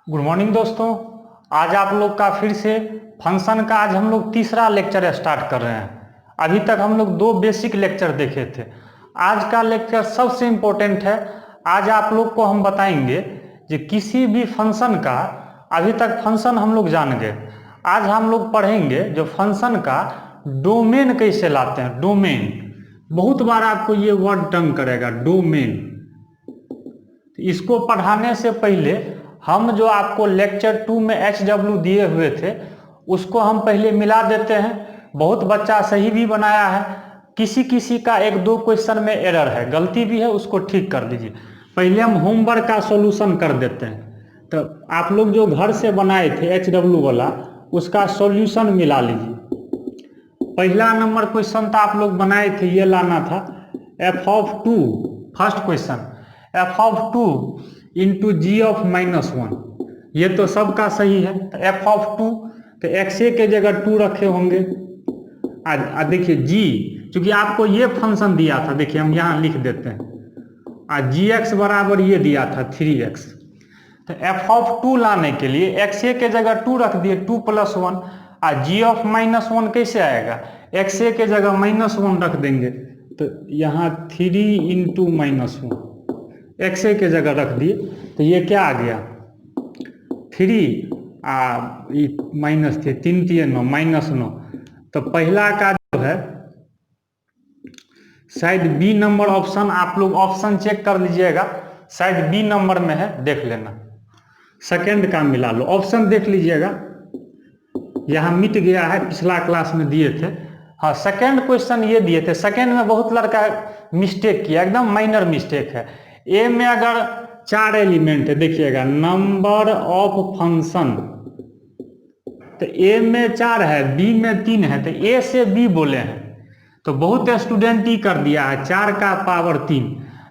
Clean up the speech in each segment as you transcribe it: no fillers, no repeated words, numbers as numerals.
Good morning दोस्तों। आज आप लोग का फिर से फंक्शन का आज हम लोग तीसरा लेक्चर स्टार्ट कर रहे हैं। अभी तक हम लोग दो बेसिक लेक्चर देखे थे। आज का लेक्चर सबसे इम्पोर्टेंट है। आज आप लोग को हम बताएंगे कि किसी भी फंक्शन का, अभी तक फंक्शन हम लोग जान गए, आज हम लोग पढ़ेंगे जो फंक्शन का डोमेन कैसे लाते हैं। डोमेन बहुत बार आपको ये वर्ड टंग करेगा, डोमेन। इसको पढ़ाने से पहले हम जो आपको लेक्चर 2 में HW दिए हुए थे उसको हम पहले मिला देते हैं। बहुत बच्चा सही भी बनाया है, किसी किसी का एक दो क्वेश्चन में एरर है, गलती भी है, उसको ठीक कर दीजिए। पहले हम होमवर्क का सॉल्यूशन कर देते हैं। तो आप लोग जो घर से बनाए थे HW वाला, उसका सॉल्यूशन मिला लीजिए। पहला नंबर क्वेश्चन था आप लोग बनाए थे, ये लाना था f(2), first question f(2) into g(-1), ये तो सबका सही है। तो f(2) तो xa के जगह 2 रखे होंगे। देखिए g, क्योंकि आपको ये फंक्शन दिया था, देखिए हम यहाँ लिख देते हैं। gx बराबर ये दिया था 3x। तो f(2) लाने के लिए xa के जगह 2 रख दिए, 2 + 1। g(-1) कैसे आएगा? xa के जगह -1 रख देंगे, तो यहाँ 3 × -1 xa के जगह रख दिए, तो ये क्या आ गया 3 माइनस थे 3 × 9 -9। तो पहला का जो है शायद बी नंबर ऑप्शन, आप लोग ऑप्शन चेक कर लीजिएगा, शायद बी नंबर में है, देख लेना। सेकंड का मिला लो, ऑप्शन देख लीजिएगा, यहाँ मिट गया है, पिछला क्लास में दिए थे। हाँ, सेकंड क्वेश्चन ये दिए थे। सेकंड में बहुत लड़का मिस्टेक किया, एकदम माइनर मिस्टेक है। ए में अगर 4 एलिमेंट है, देखिएगा नंबर ऑफ फंक्शन, तो ए में 4 है, बी में 3 है, तो ए से बी बोले हैं। तो बहुत स्टूडेंट ही कर दिया है 4 का पावर 3।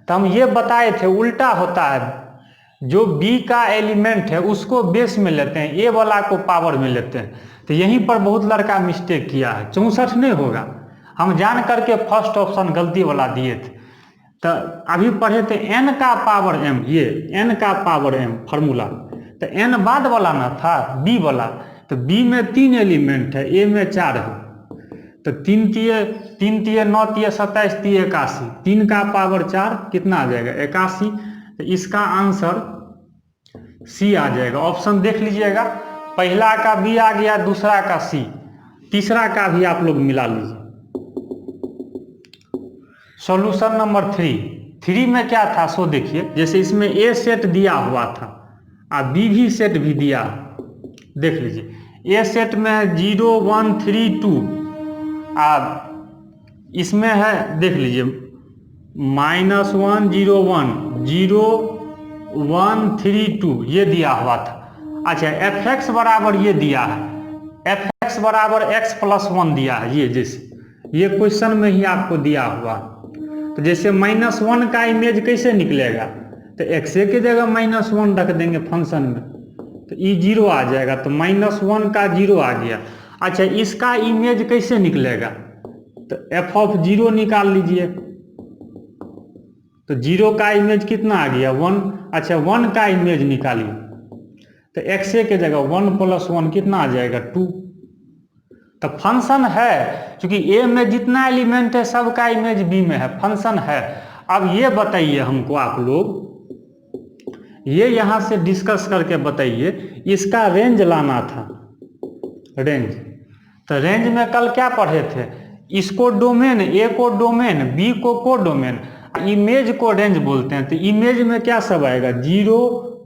तो हम ये बताए थे उल्टा होता है, जो बी का एलिमेंट है उसको बेस में लेते हैं, ए वाला को पावर में लेते हैं। तो यहीं पर बहुत लड़का मिस्टेक किया है। 64 नहीं होगा, हम जान करके फर्स्ट ऑप्शन गलती वाला दिए थे। तो अभी पढ़े थे n का पावर m, ये n का पावर m फार्मूला। तो n बाद वाला ना था, b वाला। तो b में 3 एलिमेंट है, a में 4 है। तो 3 × 9 = 27, 3 × 81, 3 का पावर 4 कितना आ जाएगा 81। तो इसका आंसर सी आ जाएगा। ऑप्शन देख लीजिएगा, पहला का बी आ गया, दूसरा का सी, तीसरा का भी आप लोग मिला लीजिए। सॉल्यूशन नंबर 3 में क्या था सो देखिए, जैसे इसमें ए सेट दिया हुआ था और बी भी सेट भी दिया, देख लीजिए। ए सेट में है 0 1 3 2, इसमें है देख लीजिए -1 0 1 0 1 3 2, ये दिया हुआ था। अच्छा, fx बराबर ये दिया है, fx बराबर x + 1 दिया है, ये जैसे ये क्वेश्चन में ही आपको दिया हुआ। तो जैसे -1 का इमेज कैसे निकलेगा, तो xa के जगह -1 रख देंगे फंक्शन में, तो ये 0 आ जाएगा। तो -1 का 0 आ गया। अच्छा, इसका इमेज कैसे निकलेगा, तो f(0) निकाल लीजिए। तो 0 का इमेज कितना आ गया 1। अच्छा, 1 का इमेज निकालिए, तो xa के जगह 1 + 1 कितना आ जाएगा 2। तो फंक्शन है, क्योंकि ए में जितना एलिमेंट है सबका इमेज बी में है, फंक्शन है। अब ये बताइए हमको आप लोग, ये यहाँ से डिस्कस करके बताइए, इसका रेंज लाना था, रेंज। तो रेंज में कल क्या पढ़े थे, इसको डोमेन, ए को डोमेन, बी को कोडोमेन, इमेज को रेंज बोलते हैं। तो इमेज में क्या सब आएगा 0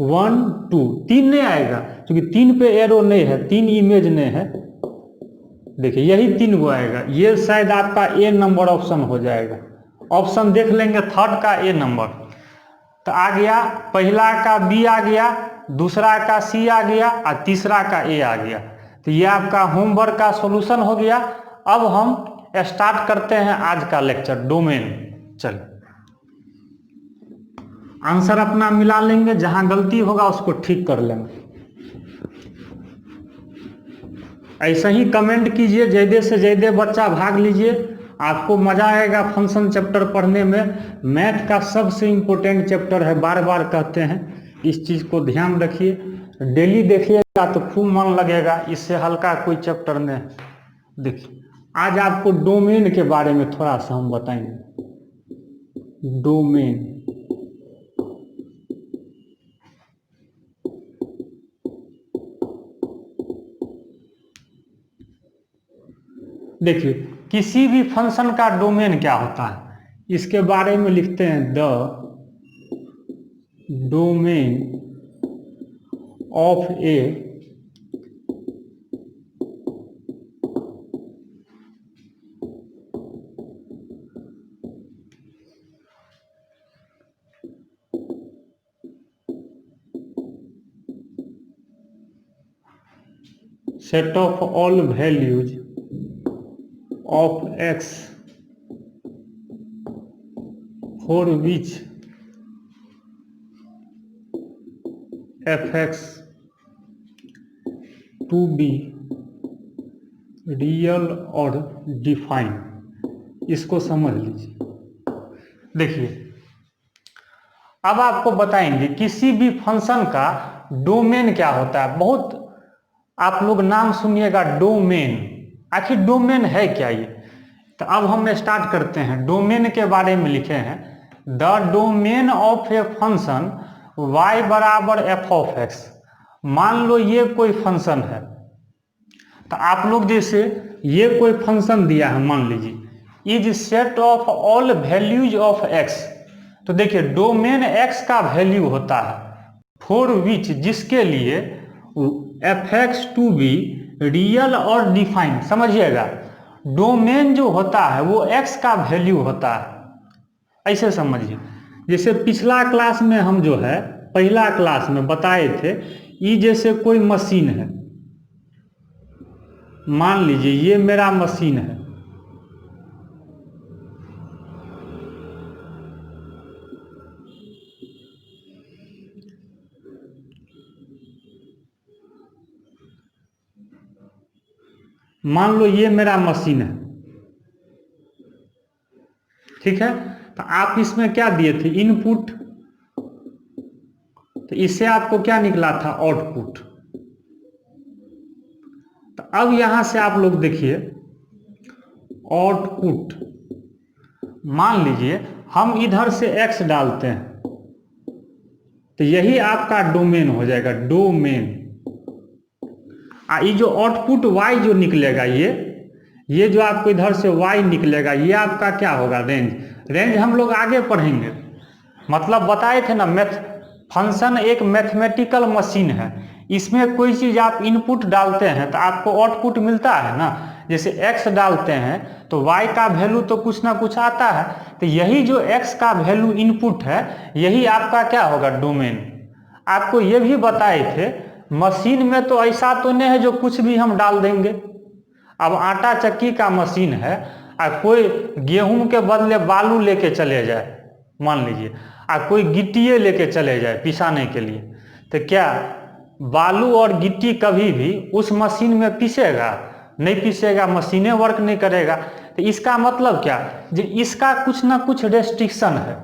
1 2, 3 नहीं आएगा, क्योंकि 3 पे एरो नहीं है, 3 इमेज नहीं है। देखिए यही 3 गो आएगा, ये शायद आपका ए नंबर ऑप्शन हो जाएगा। ऑप्शन देख लेंगे, थर्ड का ए नंबर। तो आ गया, पहला का बी आ गया, दूसरा का सी आ गया और तीसरा का ए आ गया। तो ये आपका होमवर्क का सॉल्यूशन हो गया। अब हम स्टार्ट करते हैं आज का लेक्चर, डोमेन। चलिए आंसर अपना मिला लेंगे, जहां गलती होगा उसको ठीक कर लेंगे। ऐसा ही कमेंट कीजिए, ज़्यादा से ज़्यादा बच्चा भाग लीजिए, आपको मज़ा आएगा फंक्शन चैप्टर पढ़ने में। मैथ का सबसे इम्पोर्टेंट चैप्टर है, बार बार कहते हैं, इस चीज़ को ध्यान रखिए। डेली देखिएगा तो खूब मन लगेगा, इससे हल्का कोई चैप्टर नहीं। देखिए आज आपको डोमेन के बारे में थोड़ा सा हम बताएंगे। डोमेन, देखिए किसी भी फंक्शन का डोमेन क्या होता है, इसके बारे में लिखते हैं the domain of A set of all values of x for which fx to be real और डिफाइन। इसको समझ लीजिए। देखिए अब आपको बताएंगे किसी भी फंक्शन का डोमेन क्या होता है। बहुत आप लोग नाम सुनिएगा डोमेन, आखिर डोमेन है क्या ये। तो अब हम स्टार्ट करते हैं। डोमेन के बारे में लिखे हैं the domain of a function y बराबर एफ ऑफ एक्स। मान लो ये कोई फंक्शन है, तो आप लोग जैसे ये कोई फंक्शन दिया है, मान लीजिए is set of all values of x. तो देखिए डोमेन x का वैल्यू होता है फॉर विच, जिसके लिए F X to be real और डिफाइन। समझिएगा डोमेन जो होता है वो x का वैल्यू होता है। ऐसे समझिए जैसे पिछला क्लास में हम जो है पहला क्लास में बताए थे, ये जैसे कोई मशीन है, मान लीजिए ये मेरा मशीन है। मान लो ये मेरा मशीन है, ठीक है। तो आप इसमें क्या दिए थे, इनपुट, तो इससे आपको क्या निकला था, आउटपुट। तो अब यहां से आप लोग देखिए आउटपुट, मान लीजिए हम इधर से x डालते हैं, तो यही आपका डोमेन हो जाएगा, डोमेन। ये जो आउटपुट y जो निकलेगा, ये जो आपको इधर से y निकलेगा, ये आपका क्या होगा, रेंज। रेंज हम लोग आगे पढ़ेंगे। मतलब बताए थे ना, फंक्शन एक मैथमेटिकल मशीन है, इसमें कोई चीज़ आप इनपुट डालते हैं तो आपको आउटपुट मिलता है ना। जैसे x डालते हैं तो y का वैल्यू तो कुछ ना कुछ आता है, तो यही जो x का वैल्यू इनपुट है, यही आपका क्या होगा, डोमेन। आपको ये भी बताए थे मशीन में तो ऐसा तो नहीं है जो कुछ भी हम डाल देंगे। अब आटा चक्की का मशीन है, कोई गेहूं के बदले बालू लेके चले जाए, मान लीजिए, कोई गिट्टिए लेके चले जाए पिसाने के लिए, तो क्या बालू और गिट्टी कभी भी उस मशीन में पिसेगा, नहीं पिसेगा, मशीनें वर्क नहीं करेगा। तो इसका मतलब क्या, जो इसका कुछ ना कुछ रेस्ट्रिक्शन है,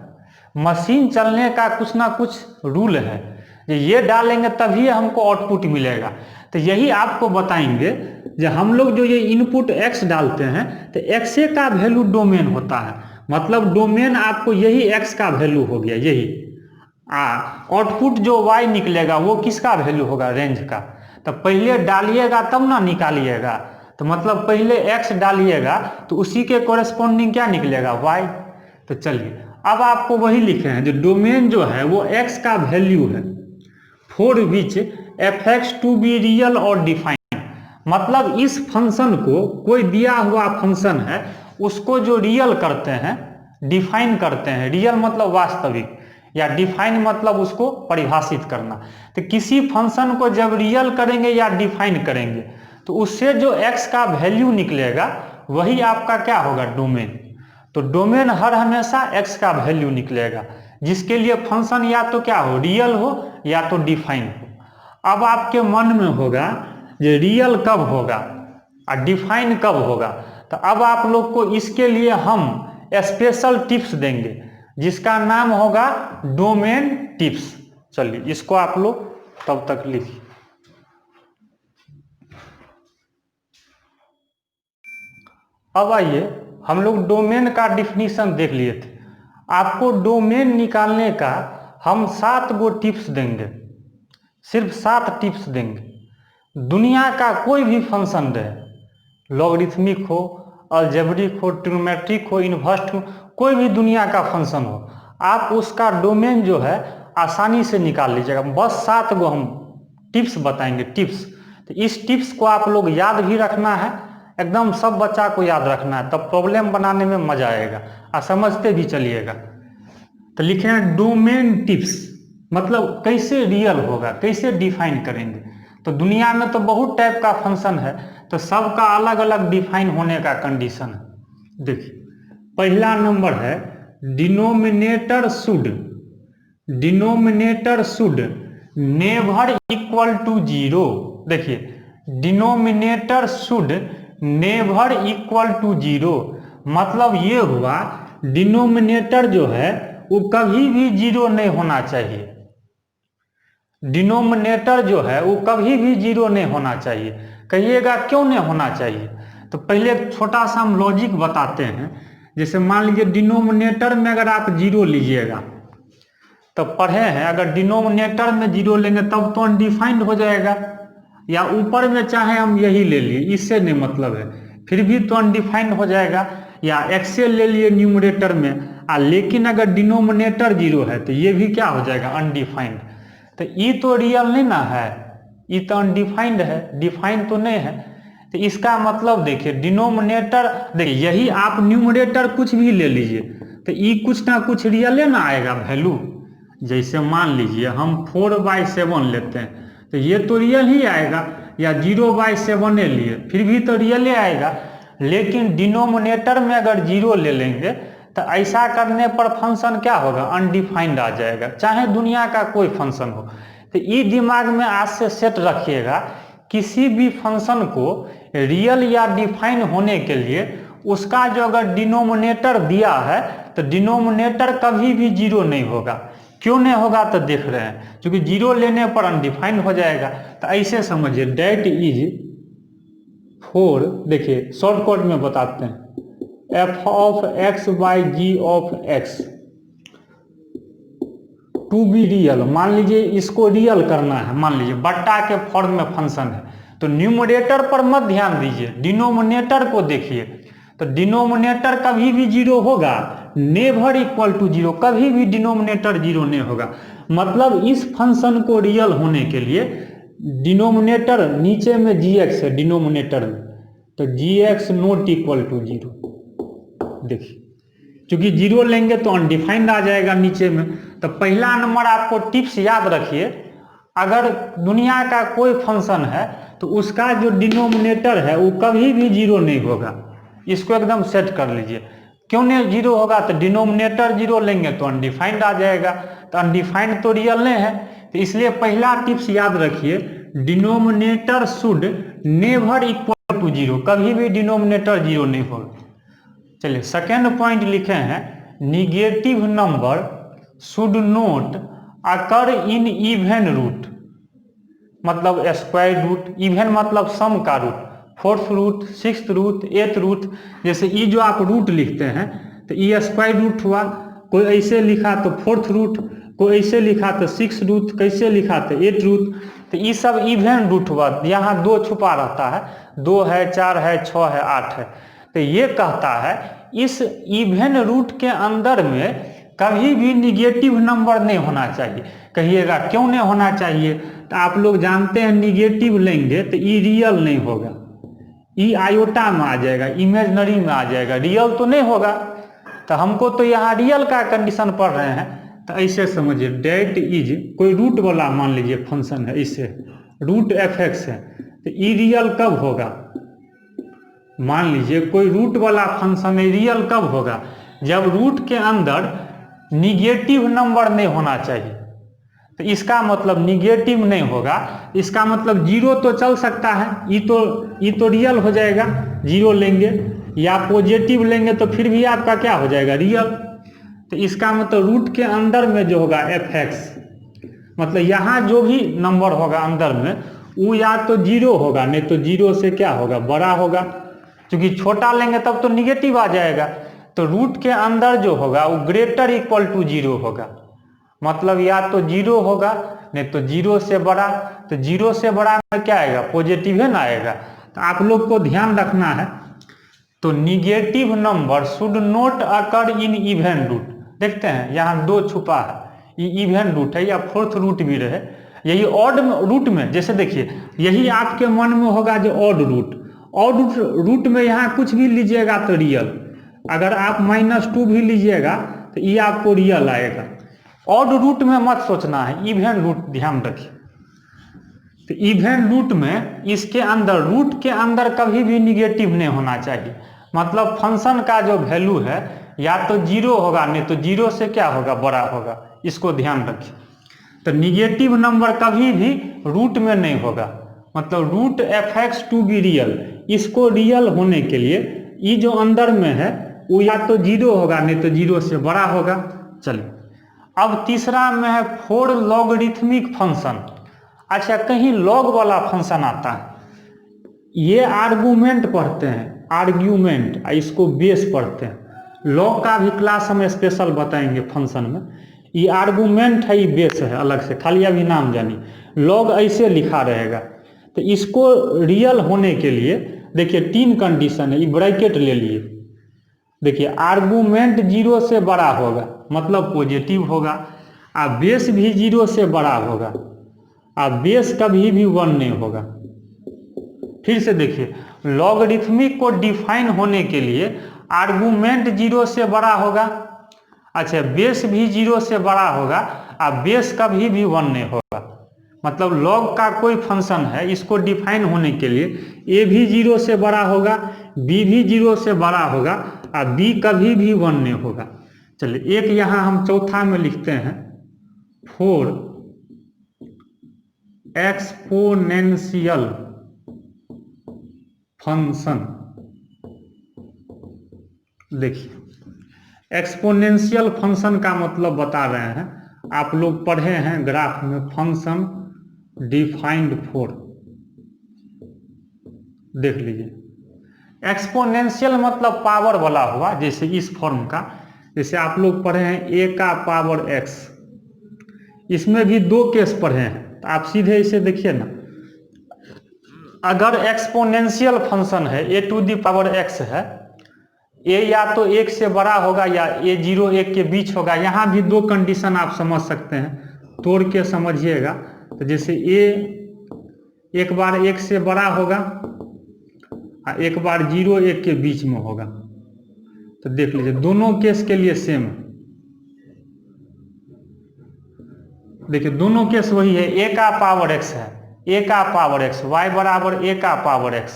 मशीन चलने का कुछ ना कुछ रूल है, ये डालेंगे तभी हमको आउटपुट मिलेगा। तो यही आपको बताएंगे, जो हम लोग जो ये इनपुट x डालते हैं तो x का वैल्यू डोमेन होता है। मतलब डोमेन आपको यही x का वैल्यू हो गया, यही। आउटपुट जो y निकलेगा वो किसका वैल्यू होगा, रेंज का। तो पहले डालिएगा तब ना निकालिएगा, तो मतलब पहले x डालिएगा तो उसी के कोरेस्पोंडिंग क्या निकलेगा, y। तो चलिए अब आपको वही लिखे हैं, जो डोमेन जो है वो x का वैल्यू है for which F X to be real और डिफाइन। मतलब इस फंक्शन को, कोई दिया हुआ फंक्शन है उसको जो रियल करते हैं, डिफाइन करते हैं। रियल मतलब वास्तविक, या डिफाइन मतलब उसको परिभाषित करना। तो किसी फंक्शन को जब रियल करेंगे या डिफाइन करेंगे तो उससे जो x का वैल्यू निकलेगा वही आपका क्या होगा, डोमेन। तो डोमेन हर हमेशा x का वैल्यू निकलेगा, जिसके लिए फंक्शन या तो क्या हो, रियल हो या तो डिफाइन हो। अब आपके मन में होगा ये रियल कब होगा और डिफाइन कब होगा। तो अब आप लोग को इसके लिए हम स्पेशल टिप्स देंगे, जिसका नाम होगा डोमेन टिप्स। चलिए इसको आप लोग तब तक लिखिए। अब आइए हम लोग डोमेन का डिफिनीशन देख लिए थे। आपको डोमेन निकालने का हम 7 गो टिप्स देंगे, सिर्फ 7 टिप्स देंगे। दुनिया का कोई भी फंक्शन रहे, लॉगरिथमिक हो, अलजेब्रिक हो, ट्रिग्नोमेट्रिक हो, इनवर्स हो, कोई भी दुनिया का फंक्शन हो, आप उसका डोमेन जो है आसानी से निकाल लीजिएगा। बस 7 गो हम टिप्स बताएंगे, टिप्स। तो इस टिप्स को आप लोग याद भी रखना है, एकदम सब बच्चा को याद रखना है, तब प्रॉब्लम बनाने में मजा आएगा और समझते भी चलिएगा। तो लिखे हैं डोमेन टिप्स, मतलब कैसे रियल होगा, कैसे डिफाइन करेंगे। तो दुनिया में तो बहुत टाइप का फंक्शन है, तो सबका अलग अलग डिफाइन होने का कंडीशन है। देखिए पहला नंबर है denominator should never equal to 0। देखिए denominator should never equal to 0, मतलब ये हुआ डिनोमिनेटर जो है वो कभी भी 0 नहीं होना चाहिए। डिनोमिनेटर जो है वो कभी भी 0 नहीं होना चाहिए। कहिएगा क्यों नहीं होना चाहिए? तो पहले एक छोटा सा हम लॉजिक बताते हैं। जैसे मान लीजिए डिनोमिनेटर में अगर आप 0 लीजिएगा, तो पढ़े हैं अगर डिनोमिनेटर में 0 लेंगे तब तो अनडिफाइंड हो जाएगा, या ऊपर में चाहे हम यही ले लिए, इससे नहीं मतलब है, फिर भी तो अनडिफाइंड हो जाएगा। या एक्सेल ले लिए न्यूमरेटर में, लेकिन अगर डिनोमिनेटर 0 है तो ये भी क्या हो जाएगा, अनडिफाइंड। तो ये तो रियल नहीं ना है, ये तो अनडिफाइंड है, डिफाइंड तो नहीं है। तो इसका मतलब देखिए डिनोमिनेटर, देखिए यही आप न्यूमरेटर कुछ भी ले लीजिए तो ये कुछ ना कुछ रियल ना आएगा वैल्यू। जैसे मान लीजिए हम 4/7 लेते हैं तो ये तो रियल ही आएगा, या 0/7 लिए फिर भी तो रियल आएगा। लेकिन डिनोमिनेटर में अगर 0 ले लेंगे तो ऐसा करने पर फंक्शन क्या होगा, अनडिफाइंड आ जाएगा, चाहे दुनिया का कोई फंक्शन हो। तो ये दिमाग में आज से सेट रखिएगा, किसी भी फंक्शन को रियल या डिफाइन होने के लिए उसका जो अगर डिनोमिनेटर दिया है तो डिनोमिनेटर कभी भी 0 नहीं होगा। क्यों नहीं होगा तो देख रहे हैं, क्योंकि 0 लेने पर अनडिफाइंड हो जाएगा। तो ऐसे समझिए डेट इज 4, देखिए शॉर्टकट में बताते हैं, f of x by G of x to be real. मान लीजिए इसको रियल करना है, मान लीजिए बट्टा के फॉर्म में फंक्शन है, तो न्यूमरेटर पर मत ध्यान दीजिए, डिनोमिनेटर को देखिए। तो डिनोमिनेटर कभी भी 0 होगा, नेवर इक्वल टू 0, कभी भी डिनोमिनेटर 0 नहीं होगा। मतलब इस फंक्शन को रियल होने के लिए डिनोमिनेटर नीचे में gx है डिनोमिनेटर में, तो gx नॉट इक्वल टू 0। देखिए क्योंकि 0 लेंगे तो अनडिफाइंड आ जाएगा नीचे में। तो पहला नंबर आपको टिप्स याद रखिए, अगर दुनिया का कोई फंक्शन है तो उसका जो डिनोमिनेटर है वो कभी भी 0 नहीं होगा। इसको एकदम सेट कर लीजिए। क्यों नहीं 0 होगा, तो डिनोमिनेटर 0 लेंगे तो अनडिफाइंड आ जाएगा, तो अनडिफाइंड तो रियल नहीं है। तो इसलिए पहला टिप्स याद रखिए, denominator should never equal to 0, कभी भी डिनोमिनेटर 0 नहीं होगा। चलिए सेकेंड पॉइंट लिखे हैं, negative number should not occur in even root, मतलब स्क्वायर रूट, इवन मतलब सम का root, 4th root, 6th root, 8th root. जैसे ये जो आप रूट लिखते हैं तो ये स्क्वायर रूट हुआ, कोई ऐसे लिखा तो 4th रूट, कोई ऐसे लिखा तो 6th रूट, कैसे लिखा तो 8th रूट। तो ये सब इवन रूट हुआ, यहाँ 2 छुपा रहता है, 2 है, 4 है, 6 है, 8 है। तो ये कहता है इस इवन रूट के अंदर में कभी भी निगेटिव नंबर नहीं होना चाहिए। कहिएगा क्यों नहीं होना चाहिए, तो आप लोग जानते हैं निगेटिव लेंगे तो ई रियल नहीं होगा, ई आयोटा में आ जाएगा, इमेजनरी में आ जाएगा, रियल तो नहीं होगा। तो हमको तो यहाँ रियल का कंडीशन पढ़ रहे हैं, तो ऐसे समझिए डेट इज कोई रूट वाला मान लीजिए फंक्शन है, इससे रूट fx है, तो ई रियल कब होगा, मान लीजिए कोई रूट वाला फंक्शन है, रियल कब होगा, जब रूट के अंदर निगेटिव नंबर नहीं होना चाहिए। तो इसका मतलब निगेटिव नहीं होगा, इसका मतलब 0 तो चल सकता है, ये तो रियल हो जाएगा, 0 लेंगे, या पॉजिटिव लेंगे तो फिर भी आपका क्या हो जाएगा, रियल। तो इसका मतलब रूट के अंदर में जो होगा fx, मतलब यहाँ जो भी नंबर होगा अंदर में वो या तो 0 होगा, नहीं तो 0 से क्या होगा, बड़ा होगा, क्योंकि छोटा लेंगे तब तो निगेटिव आ जाएगा। तो रूट के अंदर जो होगा वो ग्रेटर इक्वल टू 0 होगा, मतलब या तो 0 होगा नहीं तो 0 से बड़ा। तो 0 से बड़ा में क्या आएगा, पॉजिटिव है ना आएगा। तो आप लोग को ध्यान रखना है, तो negative number should not occur in even root. देखते हैं यहाँ 2 छुपा है, ये इवन रूट है या फोर्थ रूट भी रहे। यही ऑड रूट में, जैसे देखिए यही आपके मन में होगा जो ऑड रूट, ऑड रूट में यहाँ कुछ भी लीजिएगा तो रियल, अगर आप -2 भी लीजिएगा तो ये आपको रियल आएगा। ऑड रूट में मत सोचना है, इवन रूट ध्यान रखिए। तो इवन रूट में इसके अंदर, रूट के अंदर कभी भी निगेटिव नहीं होना चाहिए, मतलब फंक्शन का जो वैल्यू है या तो 0 होगा नहीं तो 0 से क्या होगा, बड़ा होगा, इसको ध्यान रखिए। तो निगेटिव नंबर कभी भी रूट में नहीं होगा, मतलब root fx to be real, इसको रियल होने के लिए ये जो अंदर में है वो या तो 0 होगा नहीं तो 0 से बड़ा होगा। चलिए अब तीसरा में है 4 लॉगरिथमिक फंक्शन। अच्छा, कहीं लॉग वाला फंक्शन आता है, ये आर्गुमेंट पढ़ते हैं, आर्ग्यूमेंट, इसको बेस पढ़ते हैं। लॉग का भी क्लास हम स्पेशल बताएंगे फंक्शन में। ये आर्गुमेंट है, ये बेस है अलग से, खाली अभी नाम जानिए। लॉग ऐसे लिखा रहेगा। तो इसको रियल होने के लिए देखिए 3 कंडीशन है, ये ब्रैकेट ले लिए। देखिए आर्गुमेंट 0 से बड़ा होगा मतलब पॉजिटिव होगा, और बेस भी 0 से बड़ा होगा, और बेस कभी भी 1 नहीं होगा। फिर से देखिए, लॉगरिथमिक को डिफाइन होने के लिए आर्गुमेंट 0 से बड़ा होगा, अच्छा बेस भी 0 से बड़ा होगा, और बेस कभी भी 1 नहीं होगा। मतलब लॉग का कोई फंक्शन है, इसको डिफाइन होने के लिए ए भी 0 से बड़ा होगा, बी भी 0 से बड़ा होगा, और बी कभी भी 1 नहीं होगा। चलिए एक यहाँ हम चौथा में लिखते हैं 4 एक्सपोनेंशियल फंक्शन। देखिए एक्सपोनेंशियल फंक्शन का मतलब बता रहे हैं, आप लोग पढ़े हैं ग्राफ में, फंक्शन डिफाइंड 4, देख लीजिए। एक्सपोनेंशियल मतलब पावर वाला हुआ, जैसे इस फॉर्म का, जैसे आप लोग पढ़े हैं a का पावर x, इसमें भी 2 केस पढ़े हैं। तो आप सीधे इसे देखिए ना, अगर एक्सपोनेंशियल फंक्शन है a to the power x है, a या तो 1 से बड़ा होगा या a 0 1 के बीच होगा। यहाँ भी 2 कंडीशन आप समझ सकते हैं, तोड़ के समझिएगा। तो जैसे a एक बार 1 से बड़ा होगा और एक बार 0 1 के बीच में होगा। तो देख लीजिए दोनों केस के लिए सेम, देखिए दोनों केस वही है, a का पावर x है, a का पावर x, y बराबर a का पावर x।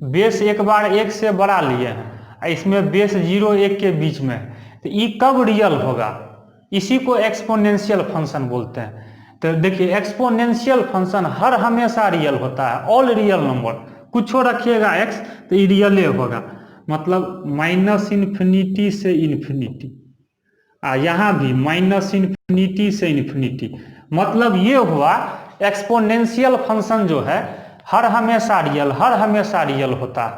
बेस एक बार 1 से बड़ा लिए हैं, इसमें बेस 0 1 के बीच में है। तो ये कब रियल होगा, इसी को एक्सपोनेंशियल फंक्शन बोलते हैं। तो देखिए एक्सपोनेंशियल फंक्शन हर हमेशा रियल होता है, ऑल रियल नंबर, कुछ रखिएगा x तो ये रियले होगा, मतलब -∞ से इन्फिनिटी, यहाँ भी -∞ से इन्फिनिटी। मतलब ये हुआ एक्सपोनेंशियल फंक्शन जो है हर हमेशा रियल होता है।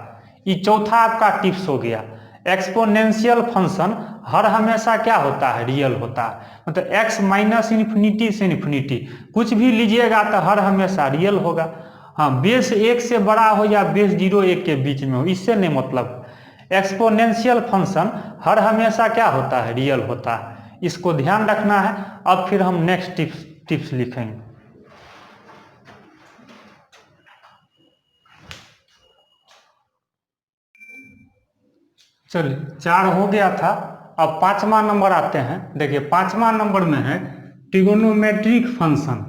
ये चौथा आपका टिप्स हो गया, एक्सपोनेंशियल फंक्शन हर हमेशा क्या होता है, रियल होता है। मतलब x -∞ से इन्फिनिटी कुछ भी लीजिएगा तो हर हमेशा रियल होगा। हाँ, बेस 1 से बड़ा हो या बेस 0 1 के बीच में हो, इससे नहीं मतलब। एक्सपोनेंशियल फंक्शन हर हमेशा क्या होता है, रियल होता है, इसको ध्यान रखना है। अब फिर हम नेक्स्ट टिप्स लिखेंगे। चलिए 4 हो गया था, अब 5वां नंबर आते हैं। देखिए 5वां नंबर में है ट्रिगोनोमेट्रिक फंक्शन।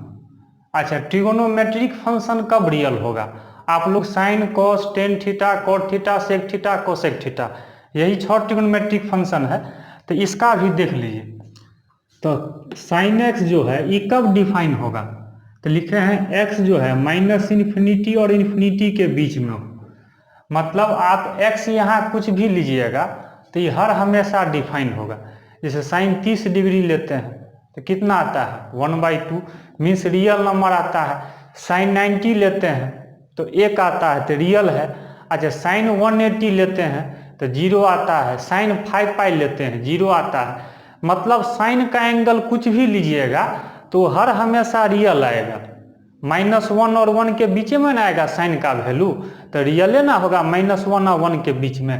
अच्छा, ट्रिगोनोमेट्रिक फंक्शन कब रियल होगा, आप लोग sine cos tan theta cot theta sec theta cosec theta, यही 6 ट्रिगोनोमेट्रिक फंक्शन है। तो इसका भी देख लीजिए। तो साइन एक्स जो है ये कब डिफाइन होगा, तो लिखे हैं x जो है -∞ और इन्फिनिटी के बीच में हो। मतलब आप x यहाँ कुछ भी लीजिएगा तो ये हर हमेशा डिफाइन होगा। जैसे साइन 30 डिग्री लेते हैं तो कितना आता है, 1/2, मीन्स रियल नंबर आता है। साइन 90 लेते हैं तो 1 आता है तो रियल है। अच्छा साइन 180 लेते हैं तो 0 आता है, साइन 5 पाई लेते हैं 0 आता है। मतलब साइन का एंगल कुछ भी लीजिएगा तो हर हमेशा रियल आएगा। -1 और 1 के बीच में ना आएगा साइन का वैल्यू, तो रियले ना होगा -1 और 1 के बीच में।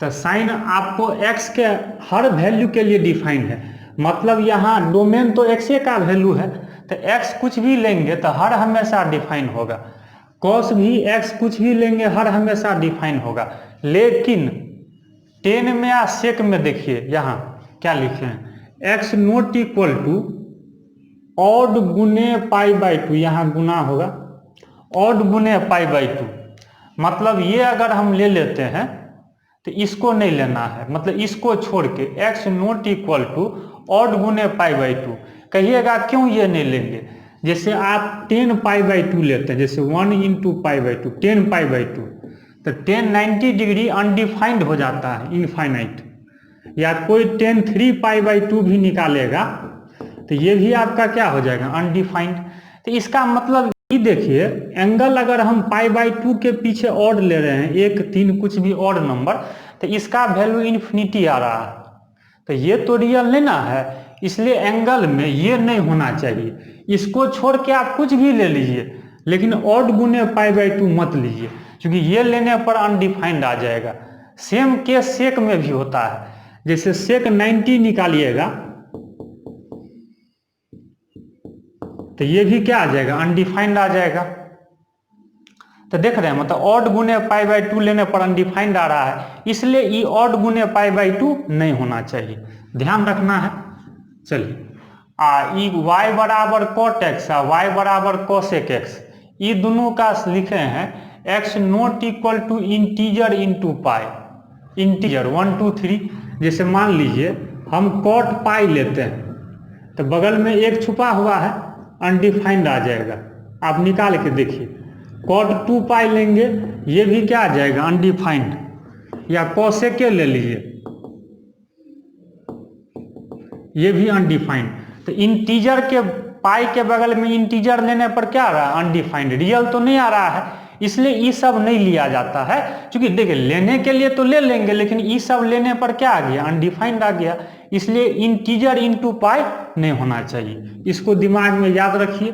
तो साइन आपको x के हर वैल्यू के लिए डिफाइंड है, मतलब यहाँ डोमेन तो x का वैल्यू है, तो x कुछ भी लेंगे तो हर हमेशा डिफाइन होगा। कॉस भी x कुछ भी लेंगे हर हमेशा डिफाइन होगा। लेकिन टेन में या सेक में देखिए यहाँ क्या लिखे हैं, x not equal to odd गुने π/2, यहाँ गुना होगा ऑड गुने π/2। मतलब ये अगर हम ले लेते हैं तो इसको नहीं लेना है, मतलब इसको छोड़ के x not equal to odd गुने π/2। कहिएगा क्यों ये नहीं लेंगे, जैसे आप 10 π/2 लेते हैं, जैसे 1 इंटू π/2 10 π/2, तो 10 90 डिग्री अनडिफाइंड हो जाता है, इनफाइनाइट। या कोई 10 3 π/2 भी निकालेगा तो ये भी आपका क्या हो जाएगा, अनडिफाइंड। तो इसका मतलब ये देखिए, एंगल अगर हम π/2 के पीछे ऑड ले रहे हैं 1 3 कुछ भी ऑड नंबर, तो इसका वैल्यू इन्फिनिटी आ रहा है, तो ये तो रियल नहीं ना है, इसलिए एंगल में ये नहीं होना चाहिए। इसको छोड़ के आप कुछ भी ले लीजिए, लेकिन ऑड गुने π/2 मत लीजिए, क्योंकि ये लेने पर अनडिफाइंड आ जाएगा। सेम केस सेक में भी होता है, जैसे सेक 90 निकालिएगा तो ये भी क्या आ जाएगा, अनडिफाइंड आ जाएगा। तो देख रहे हैं, मतलब ऑड गुने π/2 लेने पर अनडिफाइंड आ रहा है, इसलिए ये ऑड गुने π/2 नहीं होना चाहिए, ध्यान रखना है। चलिए y बराबर cot x y बराबर cosec x, ये दोनों का लिखे हैं x not equal to integer into pi, integer 1 2 3। जैसे मान लीजिए हम cot पाई लेते हैं तो बगल में एक छुपा हुआ है, अनडिफाइंड आ जाएगा। आप निकाल के देखिए, cot 2 पाई लेंगे ये भी क्या आ जाएगा, अनडिफाइंड। या cosec ले लीजिए ये भी अनडिफाइंड। तो इंटीजर के पाई के बगल में इंटीजर लेने पर क्या आ रहा है, अनडिफाइंड, रियल तो नहीं आ रहा है, इसलिए ये सब नहीं लिया जाता है। क्योंकि देखिए लेने के लिए तो ले लेंगे, लेकिन ये सब लेने पर क्या आ गया, अनडिफाइंड आ गया, इसलिए इंटीजर इंटू पाई नहीं होना चाहिए, इसको दिमाग में याद रखिए।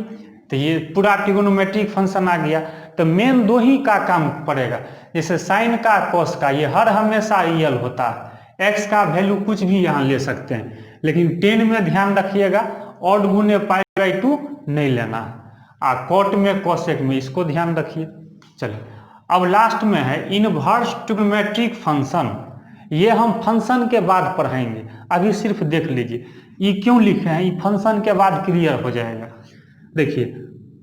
तो ये पूरा ट्रिगोनोमेट्रिक फंक्शन आ गया। तो मेन दो ही का काम पड़ेगा, जैसे साइन का कॉस का, ये हर हमेशा रियल होता है, एक्स का वैल्यू कुछ भी यहाँ ले सकते हैं, लेकिन 10 में ध्यान रखिएगा ऑड गुने π/2 नहीं लेना है। कॉट में कॉसेक में इसको ध्यान रखिए। चलिए अब लास्ट में है इनवर्स ट्रिग्नोमेट्रिक फंक्शन, ये हम फंक्शन के बाद पढ़ाएंगे, अभी सिर्फ देख लीजिए ये क्यों लिखे हैं, ये फंक्शन के बाद क्लियर हो जाएगा। देखिए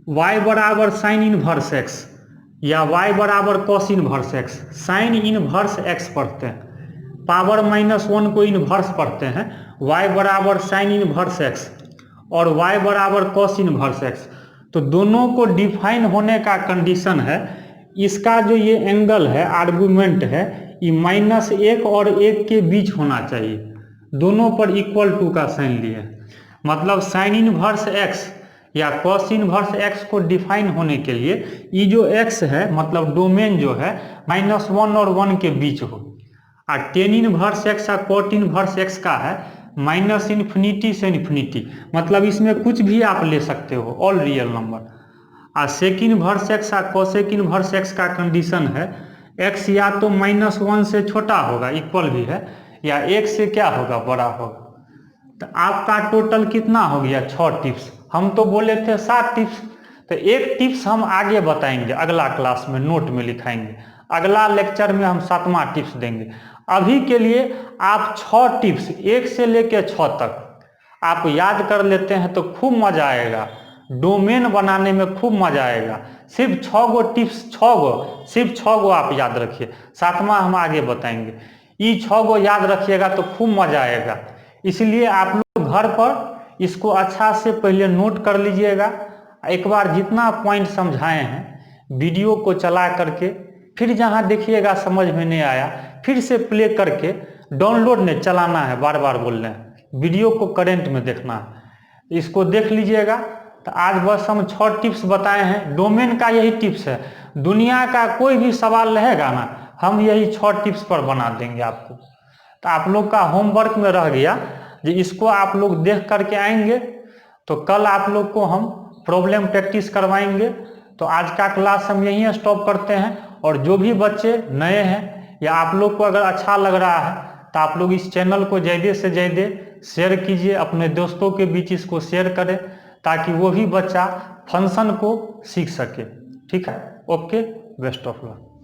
y बराबर साइन इनवर्स x या y बराबर cos inverse x, sine inverse x पढ़ते हैं, पावर -1 को इनवर्स पढ़ते हैं, y बराबर साइन इनवर्स x और y बराबर कॉस इनवर्स x। तो दोनों को डिफाइन होने का कंडीशन है, इसका जो ये एंगल है, आर्गुमेंट है, ये -1 और 1 के बीच होना चाहिए, दोनों पर इक्वल टू का साइन लिए। मतलब साइन इनवर्स x या कॉस इनवर्स x को डिफाइन होने के लिए ये जो x है, मतलब डोमेन जो है -1 और 1 के बीच हो। और टेन इनवर्स x और कॉट इनवर्स x का है -∞ से इन्फिनिटी, मतलब इसमें कुछ भी आप ले सकते हो, ऑल रियल नंबर। और सेक इनवर्स x और कोसेक इनवर्स x का कंडीशन है x या तो -1 से छोटा होगा, इक्वल भी है, या 1 से क्या होगा, बड़ा होगा। तो आपका टोटल कितना हो गया, 6 टिप्स। हम तो बोले थे 7 टिप्स, तो एक टिप्स हम आगे बताएंगे, अगला क्लास में नोट में लिखाएंगे, अगला लेक्चर में हम 7वां टिप्स देंगे। अभी के लिए आप 6 टिप्स 1 से लेकर 6 तक आप याद कर लेते हैं तो खूब मजा आएगा, डोमेन बनाने में खूब मजा आएगा। सिर्फ 6 गो टिप्स, 6 गो, सिर्फ 6 गो आप याद रखिए, 7वां हम आगे बताएंगे। ये 6 गो याद रखिएगा तो खूब मजा आएगा, इसलिए आप लोग घर पर इसको अच्छा से पहले नोट कर लीजिएगा। एक बार जितना पॉइंट समझाए हैं वीडियो को चला करके, फिर जहाँ देखिएगा समझ में नहीं आया फिर से प्ले करके, डाउनलोड नहीं चलाना है, बार बार बोल रहे हैं, वीडियो को करंट में देखना है, इसको देख लीजिएगा। तो आज बस हम 6 टिप्स बताए हैं, डोमेन का यही टिप्स है। दुनिया का कोई भी सवाल रहेगा ना, हम यही 6 टिप्स पर बना देंगे आपको। तो आप लोग का होमवर्क में रह गया कि इसको आप लोग देख करके आएंगे, तो कल आप लोग को हम प्रॉब्लम प्रैक्टिस करवाएंगे। तो आज का क्लास हम यहीं स्टॉप करते हैं। और जो भी बच्चे नए हैं या आप लोग को अगर अच्छा लग रहा है तो आप लोग इस चैनल को ज़्यादा से ज़्यादा शेयर कीजिए, अपने दोस्तों के बीच इसको शेयर करें ताकि वो भी बच्चा फंक्शन को सीख सके। ठीक है, ओके, बेस्ट ऑफ लक।